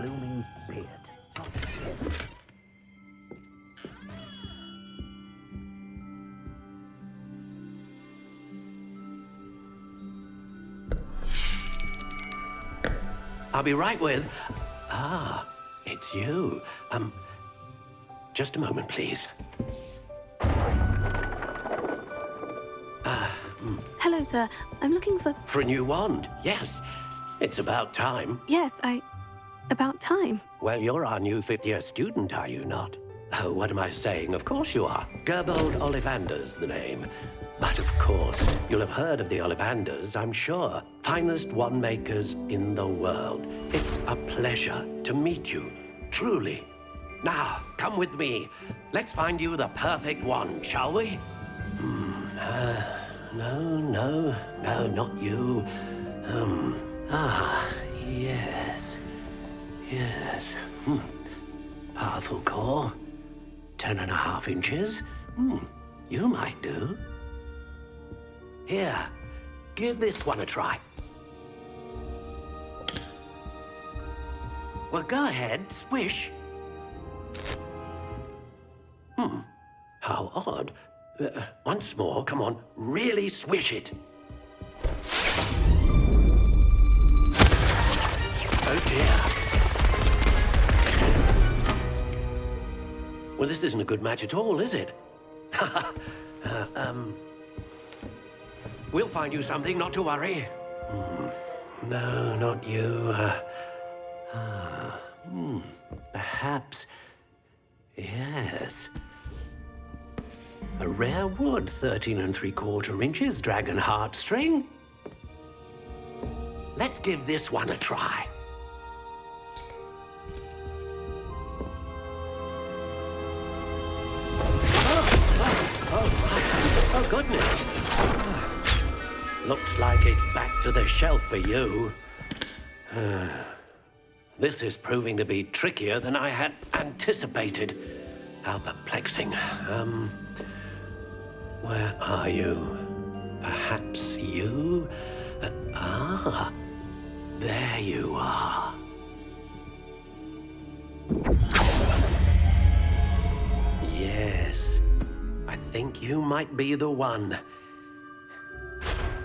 blooming beard. I'll be right with... Ah, it's you. Just a moment, please. Hello, sir. I'm looking for... For a new wand, yes. It's about time. Yes, about time. Well, you're our new fifth-year student, are you not? Oh, what am I saying? Of course you are. Gerbold Ollivander's the name. But of course, you'll have heard of the Ollivanders, I'm sure. Finest wand makers in the world. It's a pleasure to meet you, truly. Now, come with me. Let's find you the perfect wand, shall we? No, not you. Yes. Powerful core. 10.5 inches. You might do. Here, give this one a try. Well, go ahead, swish. How odd. Once more, come on, really swish it. Oh dear. Well, this isn't a good match at all, is it? We'll find you something, not to worry. No, not you. Perhaps... Yes. A rare wood, 13 3/4 inches, dragon heartstring. Let's give this one a try. Oh, goodness. Looks like it's back to the shelf for you. This is proving to be trickier than I had anticipated. How perplexing. Where are you? Perhaps you? There you are. Yes, I think you might be the one.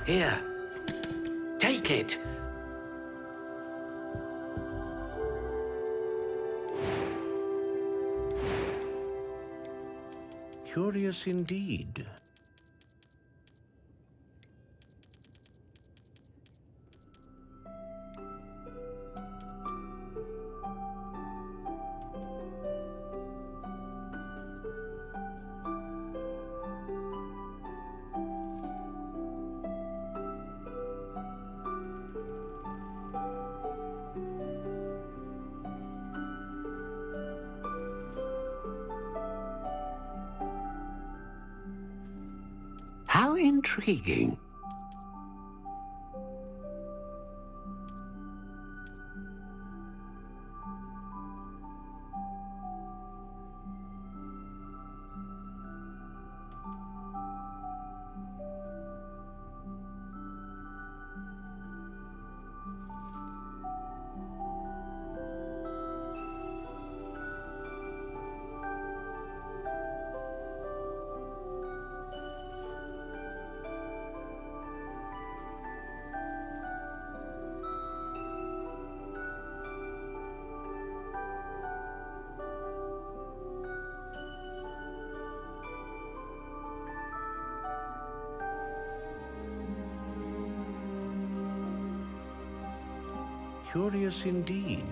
Here, take it. Curious indeed. How intriguing. Curious indeed.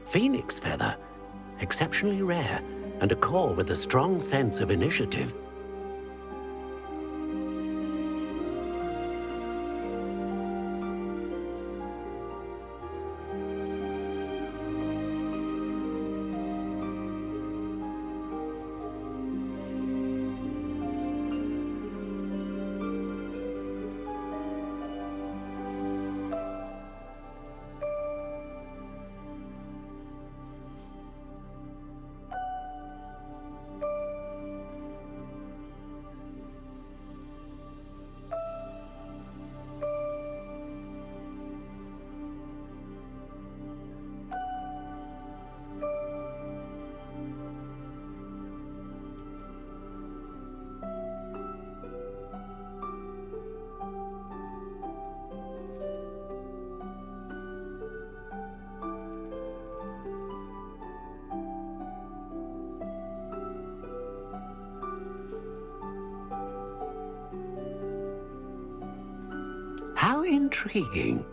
Phoenix feather. Exceptionally rare, and a core with a strong sense of initiative. How intriguing.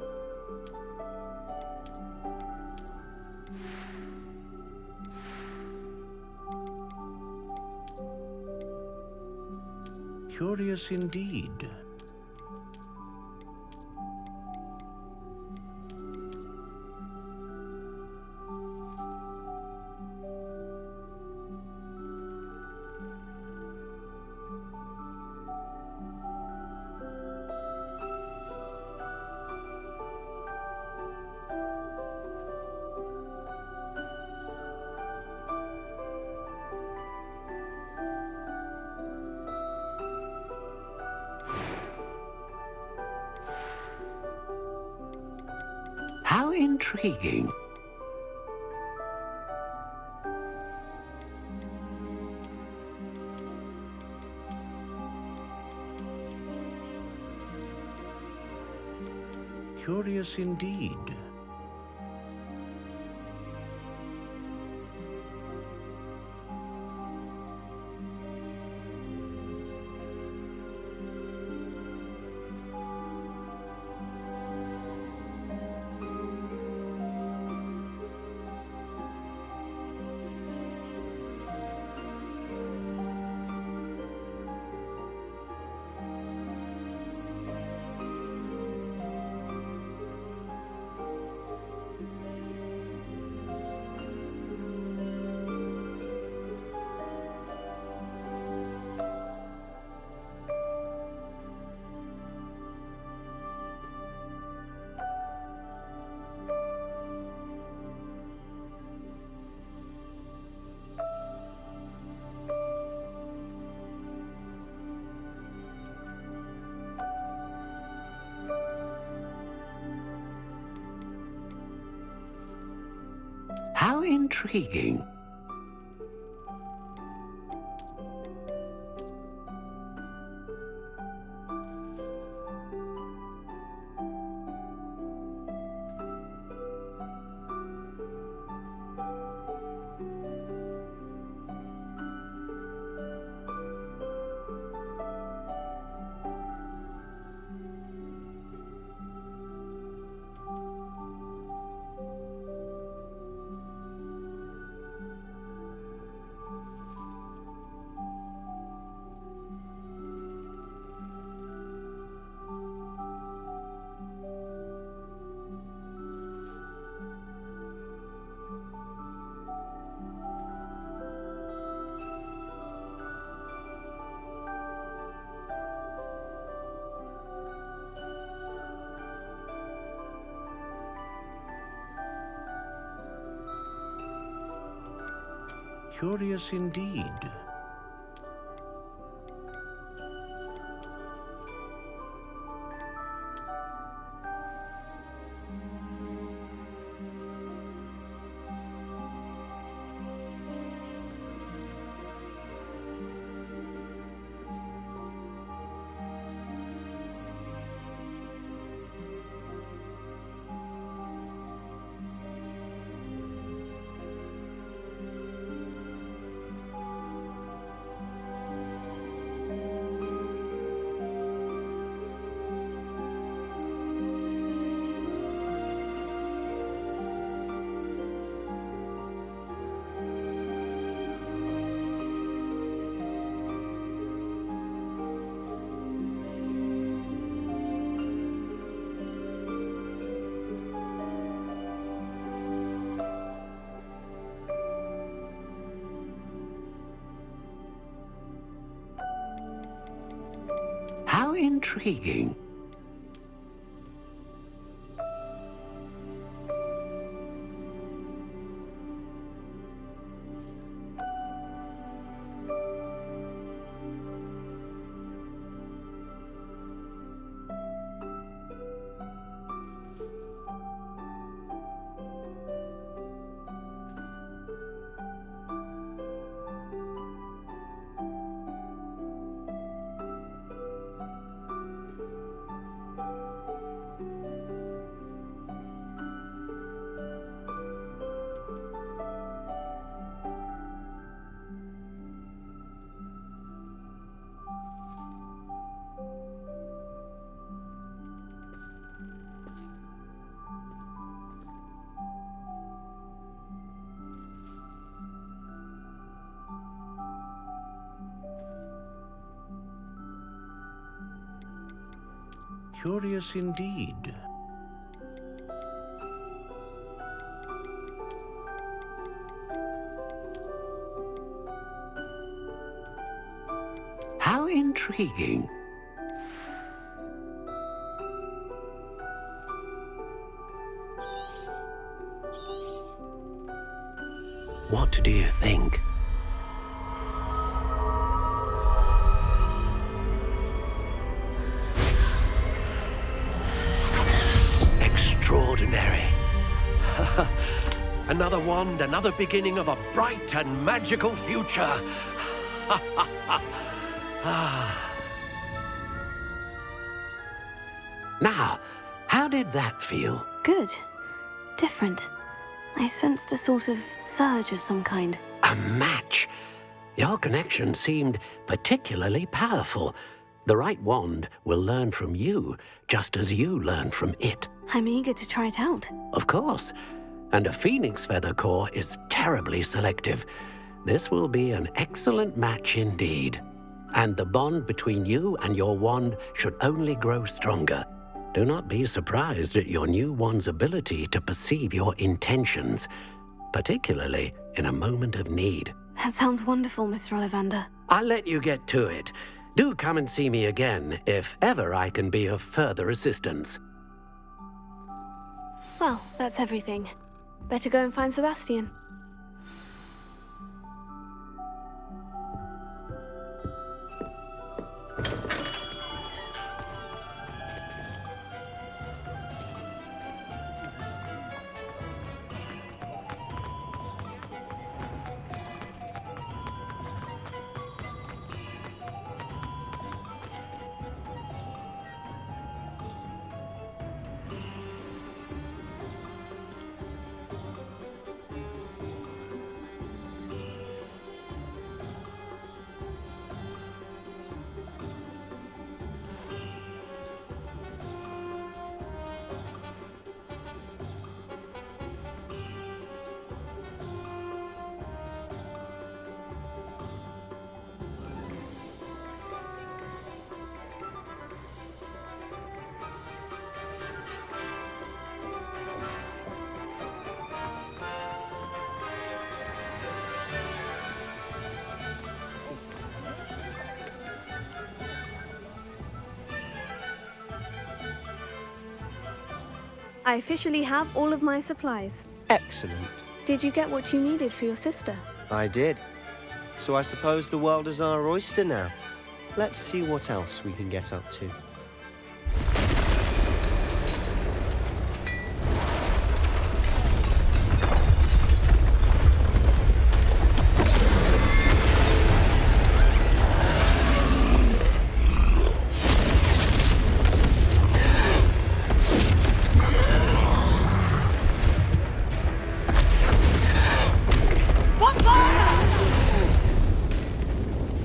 Curious indeed. How intriguing. Curious indeed. How intriguing. Curious indeed. How intriguing. Curious indeed. How intriguing. What do you think? Extraordinary. Another wand, another beginning of a bright and magical future. Now, how did that feel? Good. Different. I sensed a sort of surge of some kind. A match. Your connection seemed particularly powerful. The right wand will learn from you, just as you learn from it. I'm eager to try it out. Of course. And a phoenix feather core is terribly selective. This will be an excellent match indeed. And the bond between you and your wand should only grow stronger. Do not be surprised at your new wand's ability to perceive your intentions, particularly in a moment of need. That sounds wonderful, Mr. Ollivander. I'll let you get to it. Do come and see me again if ever I can be of further assistance. Well, that's everything. Better go and find Sebastian. I officially have all of my supplies. Excellent. Did you get what you needed for your sister? I did. So I suppose the world is our oyster now. Let's see what else we can get up to.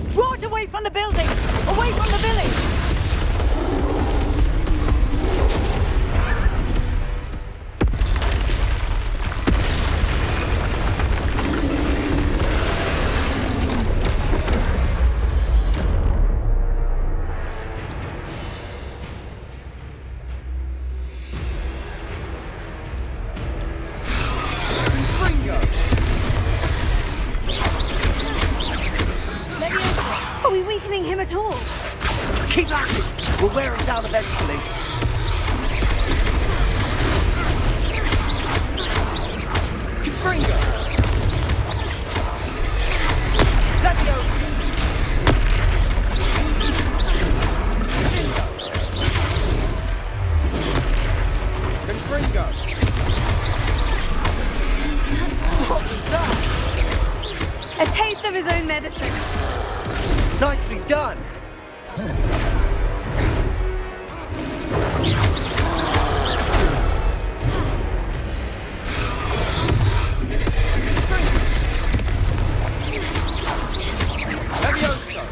Draw it away from the building! Away from the village! Are we weakening him at all? Keep at it! We'll wear him down eventually. Confringo! Let go! Confringo! What was that? A taste of his own medicine. Nicely done! Levioso!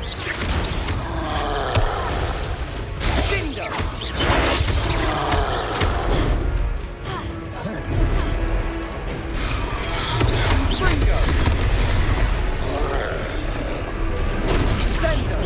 Bingo! Bingo! Sendo!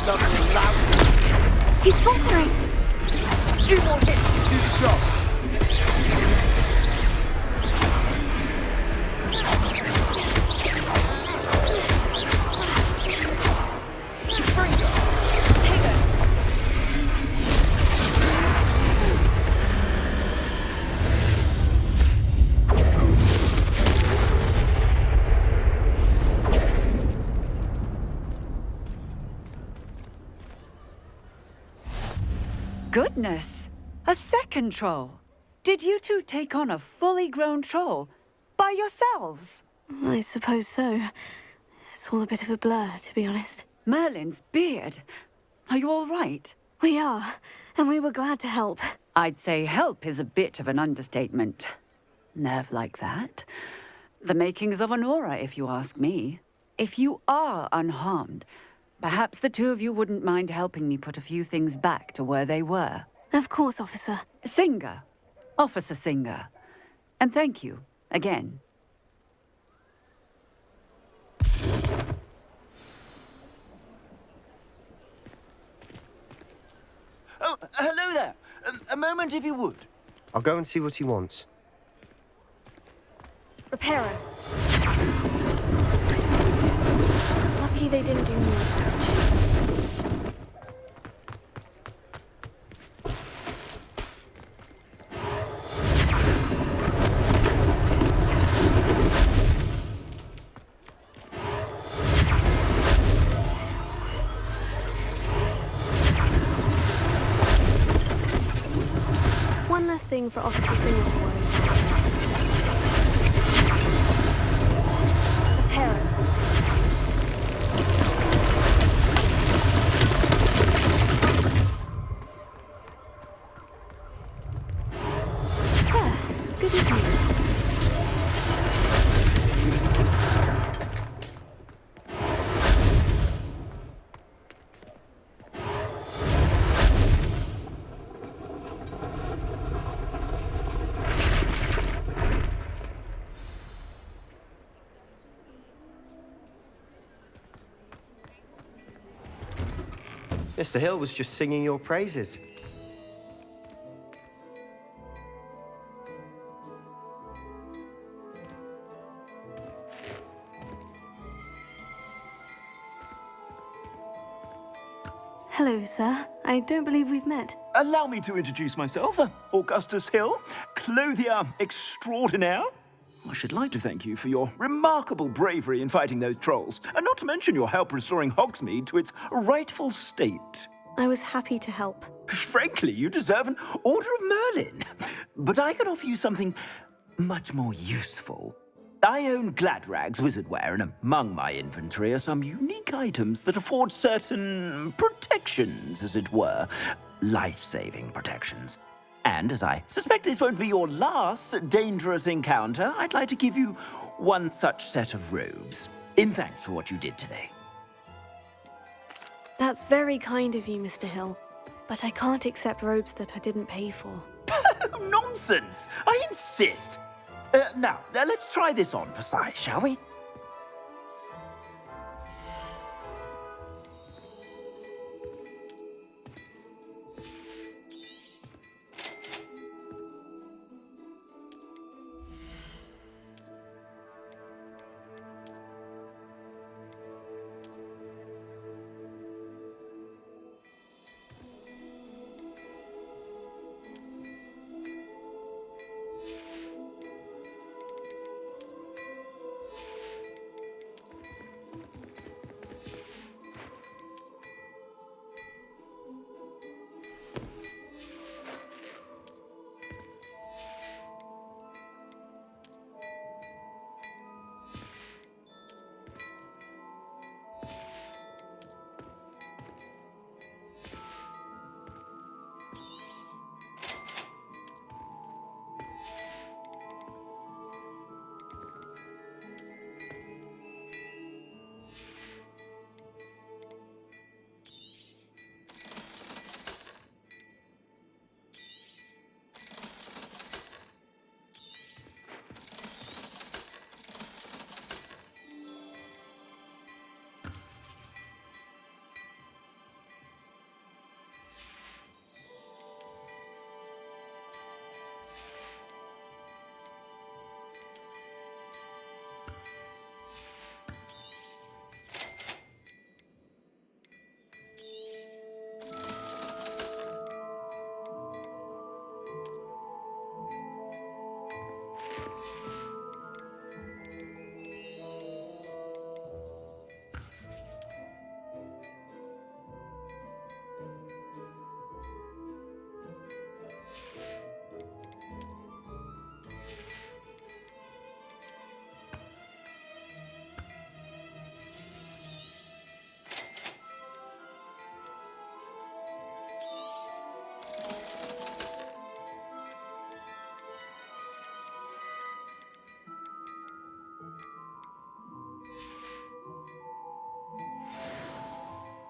Nothing loud. He's faltering! Few more hits to do the job. Goodness! A second troll. Did you two take on a fully grown troll? By yourselves? I suppose so. It's all a bit of a blur, to be honest. Merlin's beard. Are you all right? We are, and we were glad to help. I'd say help is a bit of an understatement. Nerve like that. The makings of an aura, if you ask me. If you are unharmed, perhaps the two of you wouldn't mind helping me put a few things back to where they were. Of course, officer. Singer. Officer Singer. And thank you, again. Oh, hello there. A moment, if you would. I'll go and see what he wants. Repairer. Lucky they didn't do more damage. One less thing for Officer Singer to worry about. Repairer. Good as new. Mr. Hill was just singing your praises. Hello, sir. I don't believe we've met. Allow me to introduce myself, Augustus Hill, clothier extraordinaire. I should like to thank you for your remarkable bravery in fighting those trolls, and not to mention your help restoring Hogsmeade to its rightful state. I was happy to help. Frankly, you deserve an Order of Merlin. But I can offer you something much more useful. I own Gladrag's wizardware, and among my inventory are some unique items that afford certain protections, as it were. Life-saving protections. And as I suspect this won't be your last dangerous encounter, I'd like to give you one such set of robes, in thanks for what you did today. That's very kind of you, Mr. Hill. But I can't accept robes that I didn't pay for. Nonsense! I insist! Now, let's try this on for size, shall we?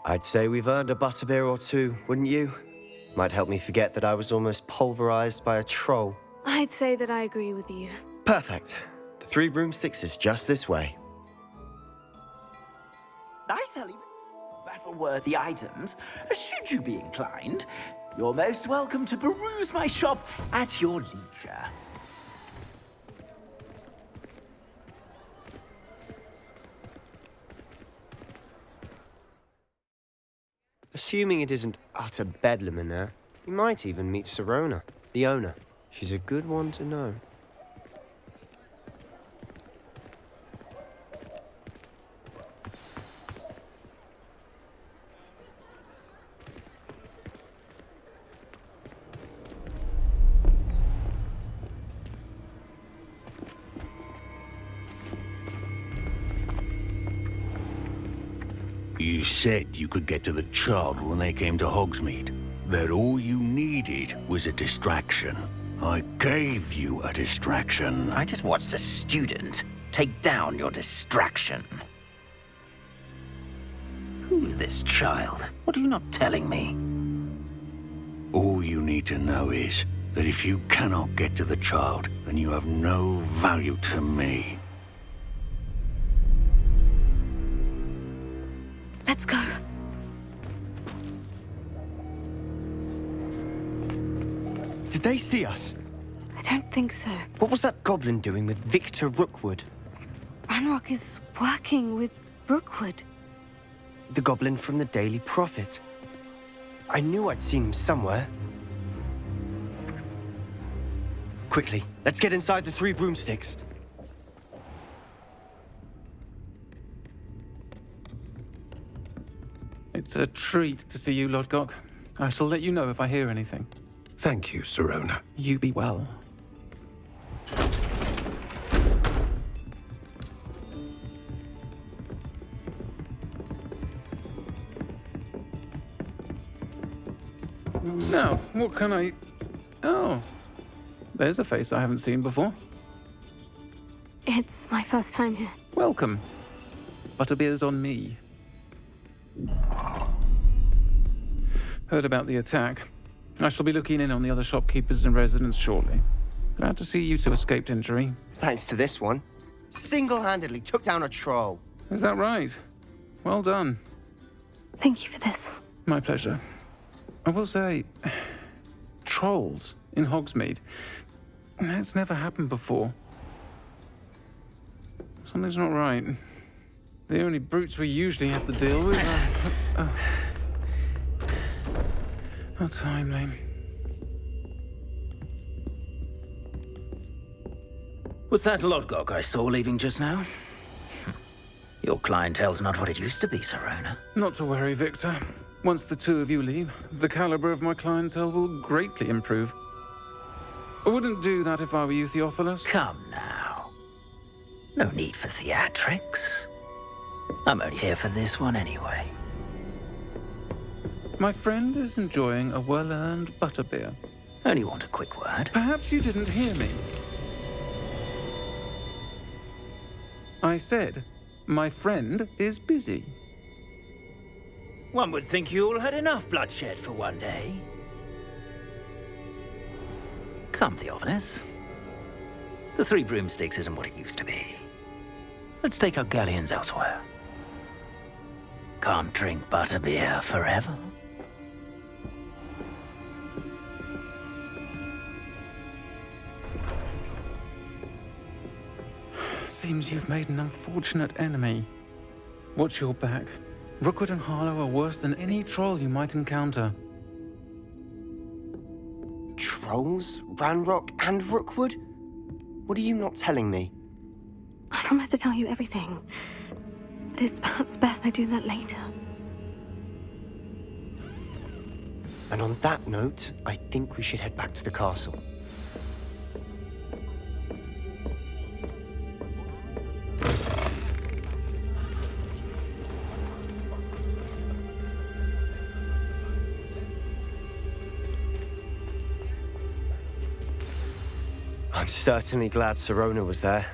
I'd say we've earned a butterbeer or two, wouldn't you? Might help me forget that I was almost pulverized by a troll. I'd say that I agree with you. Perfect. The 3 broomsticks is just this way. I sell even battle-worthy items, should you be inclined. You're most welcome to peruse my shop at your leisure. Assuming it isn't utter bedlam in there, you might even meet Sirona, the owner. She's a good one to know. You said you could get to the child when they came to Hogsmeade. That all you needed was a distraction. I gave you a distraction. I just watched a student take down your distraction. Who's this child? What are you not telling me? All you need to know is that if you cannot get to the child, then you have no value to me. Let's go. Did they see us? I don't think so. What was that goblin doing with Victor Rookwood? Ranrock is working with Rookwood. The goblin from the Daily Prophet. I knew I'd seen him somewhere. Quickly, let's get inside the 3 broomsticks. It's a treat to see you, Lodgok. I shall let you know if I hear anything. Thank you, Sirona. You be well. Now, what can I... Oh, there's a face I haven't seen before. It's my first time here. Welcome. Butterbeer's on me. Heard about the attack. I shall be looking in on the other shopkeepers and residents shortly. Glad to see you two escaped injury. Thanks to this one. Single-handedly took down a troll. Is that right? Well done. Thank you for this. My pleasure. I will say, trolls in Hogsmeade. That's never happened before. Something's not right. The only brutes we usually have to deal with are... How timely. Was that Lodgok I saw leaving just now? Your clientele's not what it used to be, Sirona. Not to worry, Victor. Once the 2 of you leave, the caliber of my clientele will greatly improve. I wouldn't do that if I were you, Theophilus. Come now. No need for theatrics. I'm only here for this one anyway. My friend is enjoying a well-earned butterbeer. Only want a quick word. Perhaps you didn't hear me. I said, my friend is busy. One would think you all had enough bloodshed for one day. Come, Theophilus. The 3 broomsticks isn't what it used to be. Let's take our galleons elsewhere. Can't drink butterbeer forever. Seems you've made an unfortunate enemy. Watch your back. Rookwood and Harlow are worse than any troll you might encounter. Trolls? Ranrock and Rookwood? What are you not telling me? I promise to tell you everything. But it's perhaps best I do that later. And on that note, I think we should head back to the castle. I'm certainly glad Sirona was there.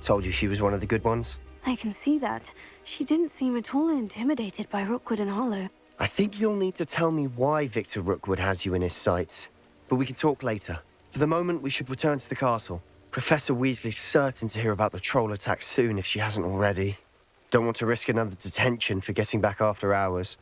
Told you she was one of the good ones. I can see that. She didn't seem at all intimidated by Rookwood and Harlow. I think you'll need to tell me why Victor Rookwood has you in his sights. But we can talk later. For the moment, we should return to the castle. Professor Weasley's certain to hear about the troll attack soon if she hasn't already. Don't want to risk another detention for getting back after hours.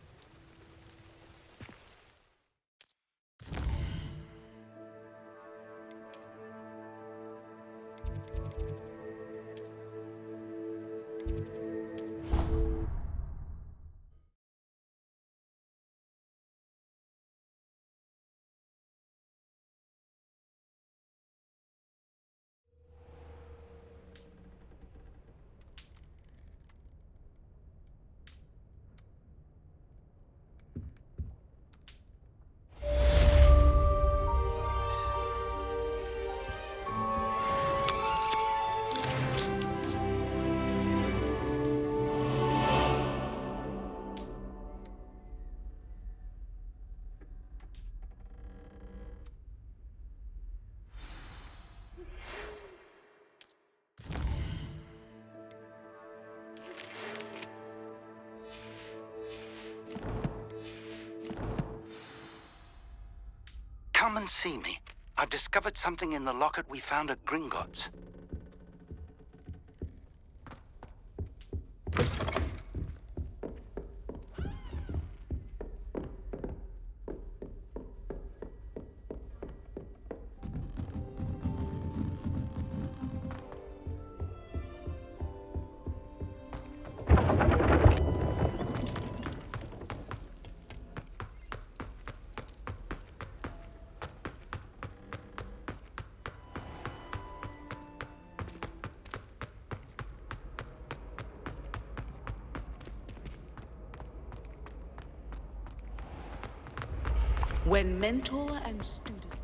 Come and see me. I've discovered something in the locket we found at Gringotts. When mentor and student.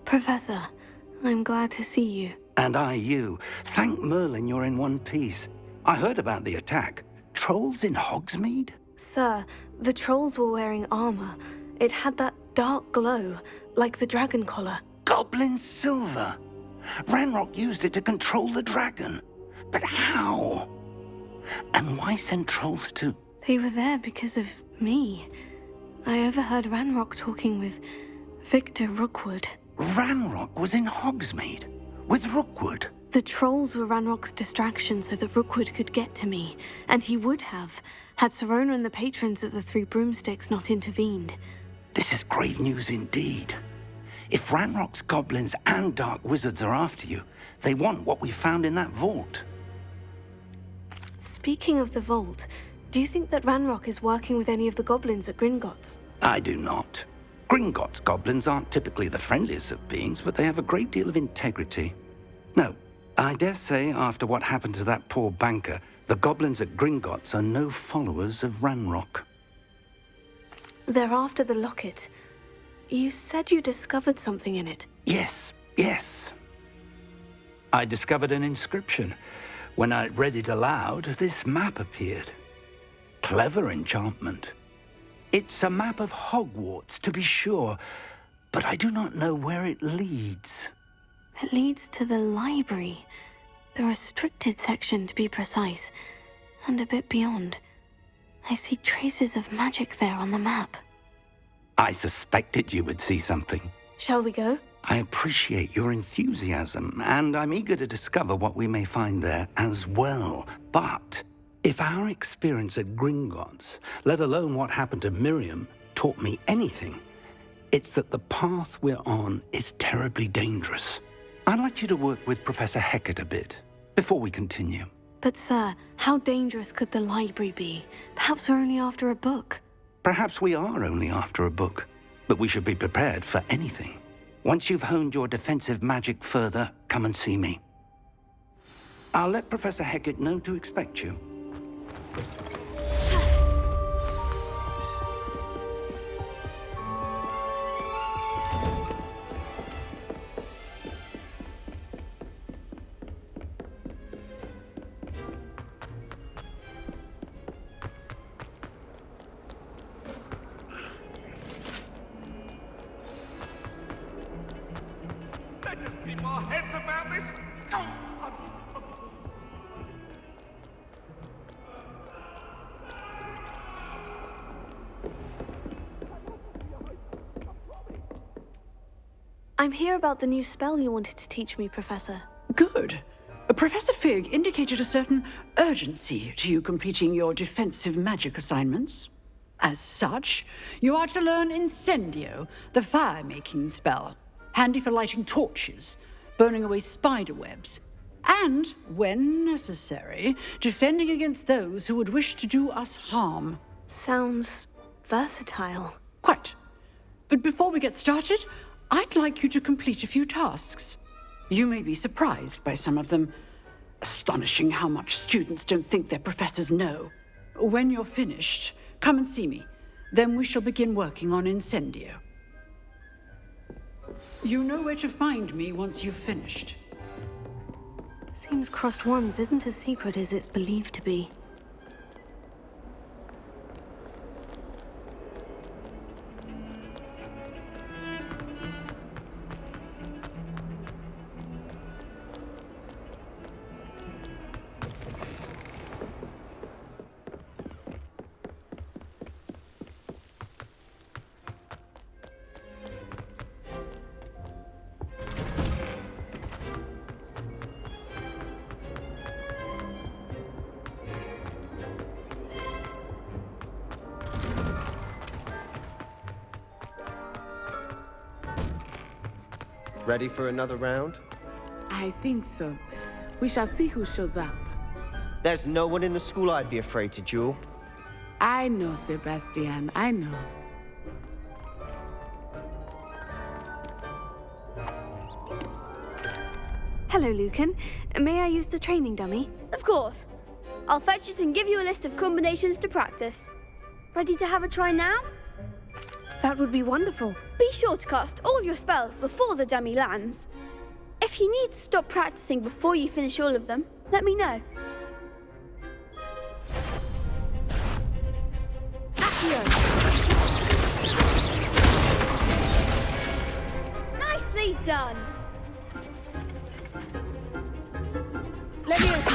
Professor, I'm glad to see you. And I you. Thank Merlin you're in one piece. I heard about the attack. Trolls in Hogsmeade? Sir, the trolls were wearing armor. It had that dark glow, like the dragon collar. Goblin silver! Ranrock used it to control the dragon. But how? And why send trolls too? They were there because of me. I overheard Ranrock talking with Victor Rookwood. Ranrock was in Hogsmeade with Rookwood. The trolls were Ranrock's distraction so that Rookwood could get to me, and he would have, had Sirona and the patrons at the Three Broomsticks not intervened. This is grave news indeed. If Ranrock's goblins and dark wizards are after you, they want what we found in that vault. Speaking of the vault, do you think that Ranrock is working with any of the goblins at Gringotts? I do not. Gringotts goblins aren't typically the friendliest of beings, but they have a great deal of integrity. No, I dare say after what happened to that poor banker, the goblins at Gringotts are no followers of Ranrock. They're after the locket. You said you discovered something in it. Yes, yes. I discovered an inscription. When I read it aloud, this map appeared. Clever enchantment. It's a map of Hogwarts, to be sure, but I do not know where it leads. It leads to the library. The restricted section, to be precise. And a bit beyond. I see traces of magic there on the map. I suspected you would see something. Shall we go? I appreciate your enthusiasm, and I'm eager to discover what we may find there as well. But if our experience at Gringotts, let alone what happened to Miriam, taught me anything, it's that the path we're on is terribly dangerous. I'd like you to work with Professor Hecat a bit before we continue. But sir, how dangerous could the library be? Perhaps we're only after a book. Perhaps we are only after a book, but we should be prepared for anything. Once you've honed your defensive magic further, come and see me. I'll let Professor Hecat know to expect you. Keep our heads about this. I'm here about the new spell you wanted to teach me, Professor. Good. Professor Fig indicated a certain urgency to you completing your defensive magic assignments. As such, you are to learn Incendio, the fire-making spell, handy for lighting torches, burning away spider webs, and, when necessary, defending against those who would wish to do us harm. Sounds versatile. Quite. But before we get started, I'd like you to complete a few tasks. You may be surprised by some of them. Astonishing how much students don't think their professors know. When you're finished, come and see me. Then we shall begin working on Incendio. You know where to find me once you've finished. Seems Crossed Wands isn't as secret as it's believed to be. Ready for another round? I think so. We shall see who shows up. There's no one in the school I'd be afraid to duel. I know, Sebastian, I know. Hello, Lucan. May I use the training dummy? Of course. I'll fetch it and give you a list of combinations to practice. Ready to have a try now? That would be wonderful. Be sure to cast all your spells before the dummy lands. If you need to stop practicing before you finish all of them, let me know. Accio. Nicely done. Leviosa.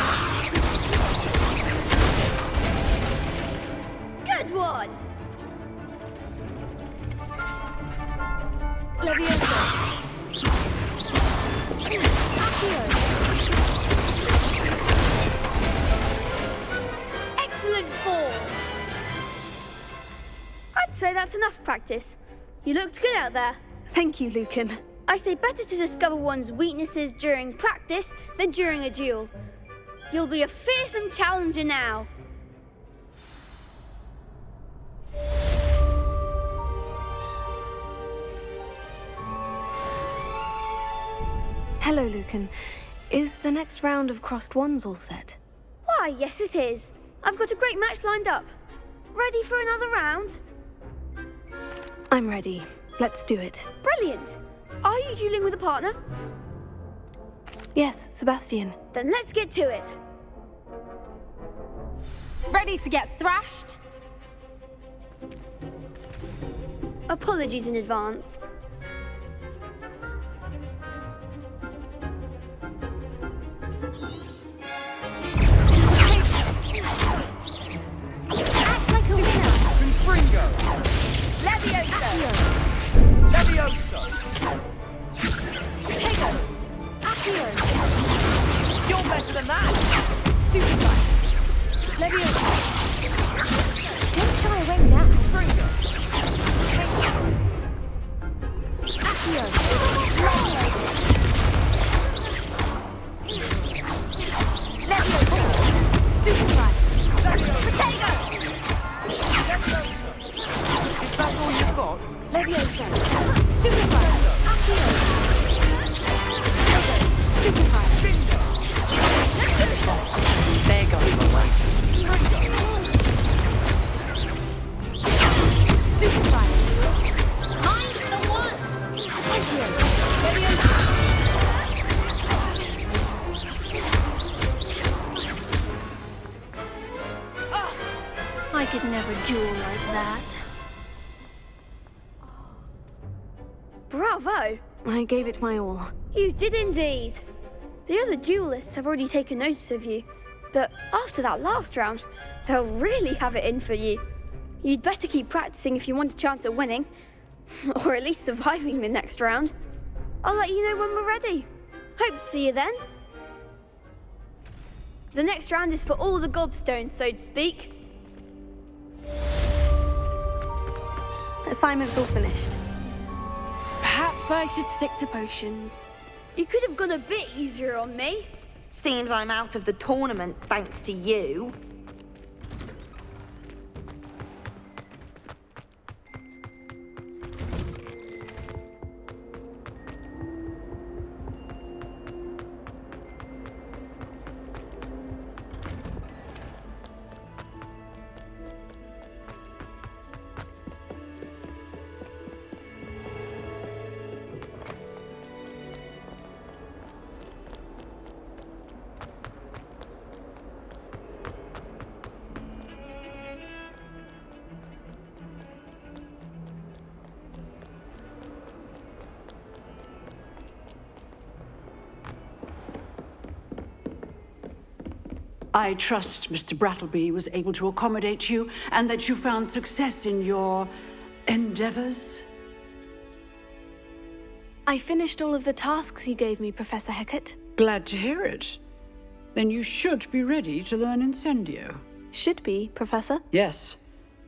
Good one. Leviosa. Accio. Excellent form. I'd say that's enough practice. You looked good out there. Thank you, Lucan. I say better to discover one's weaknesses during practice than during a duel. You'll be a fearsome challenger now. Hello, Lucan. Is the next round of Crossed Wands all set? Why, yes it is. I've got a great match lined up. Ready for another round? I'm ready. Let's do it. Brilliant! Are you dueling with a partner? Yes, Sebastian. Then let's get to it. Ready to get thrashed? Apologies in advance. Act like a winner. Confringo! Levioso! Levioso! Protego! Accio! You're better than that! Stupefy! Levioso! Don't shy away now. Confringo! Accio! Levioso! Stupefy! Protego! Is that all you've got? Levioso! Stupefy! Accio! Stupefy! There goes the way. Stupefy! Mind the one! Accio! Levioso! I could never duel like that. Bravo! I gave it my all. You did indeed. The other duelists have already taken notice of you, but after that last round, they'll really have it in for you. You'd better keep practicing if you want a chance at winning, or at least surviving the next round. I'll let you know when we're ready. Hope to see you then. The next round is for all the gobstones, so to speak. Assignment's all finished. Perhaps I should stick to potions. You could have gone a bit easier on me. Seems I'm out of the tournament thanks to you. I trust Mr. Brattleby was able to accommodate you and that you found success in your endeavors. I finished all of the tasks you gave me, Professor Hecat. Glad to hear it. Then you should be ready to learn Incendio. Should be, Professor. Yes.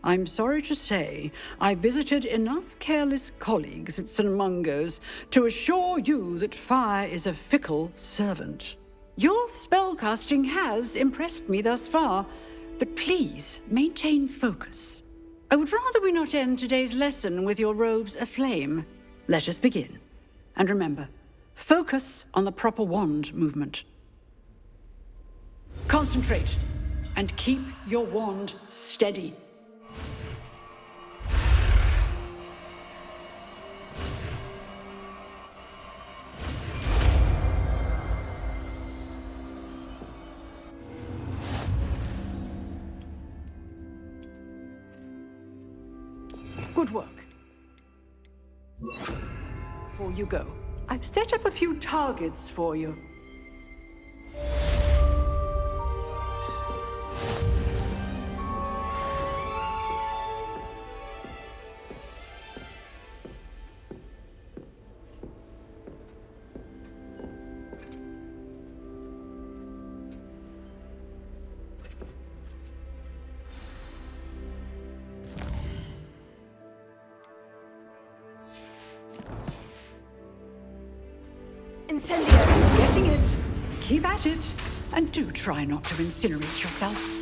I'm sorry to say, I visited enough careless colleagues at St. Mungo's to assure you that fire is a fickle servant. Your spellcasting has impressed me thus far, but please maintain focus. I would rather we not end today's lesson with your robes aflame. Let us begin. And remember, focus on the proper wand movement. Concentrate and keep your wand steady. Good work. Before you go, I've set up a few targets for you. Incendio. Getting it. Keep at it. And do try not to incinerate yourself.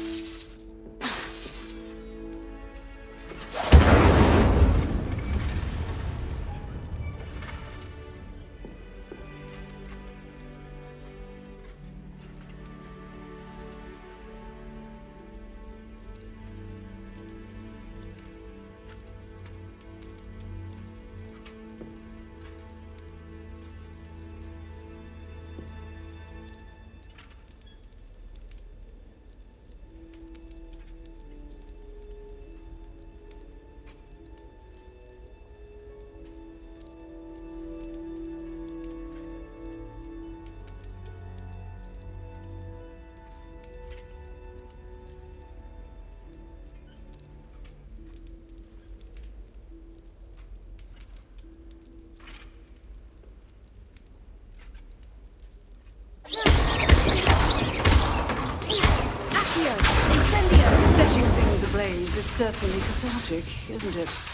blaze is certainly cathartic, isn't it?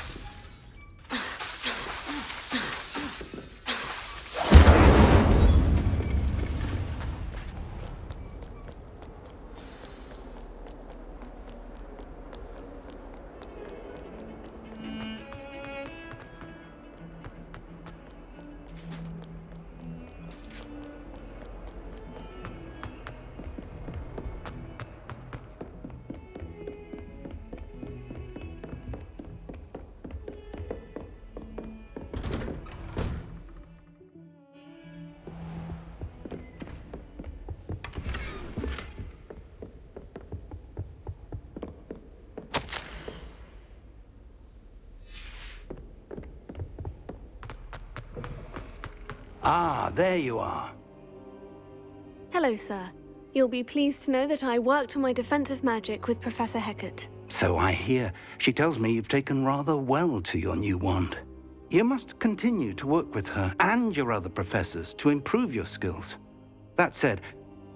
Ah, there you are. Hello, sir. You'll be pleased to know that I worked on my defensive magic with Professor Hecat. So I hear. She tells me you've taken rather well to your new wand. You must continue to work with her and your other professors to improve your skills. That said,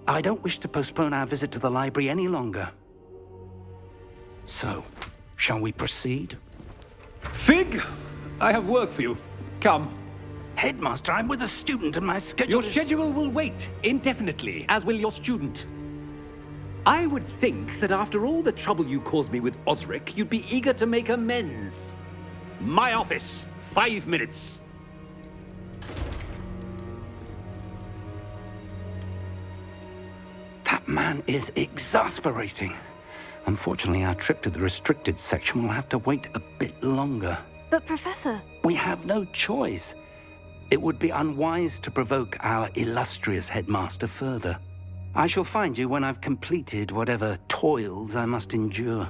I don't wish to postpone our visit to the library any longer. So, shall we proceed? Fig! I have work for you. Come. Headmaster, I'm with a student and my schedule Your schedule will wait indefinitely, as will your student. I would think that after all the trouble you caused me with Osric, you'd be eager to make amends. My office, 5 minutes. That man is exasperating. Unfortunately, our trip to the restricted section will have to wait a bit longer. But, Professor... We have no choice. It would be unwise to provoke our illustrious headmaster further. I shall find you when I've completed whatever toils I must endure.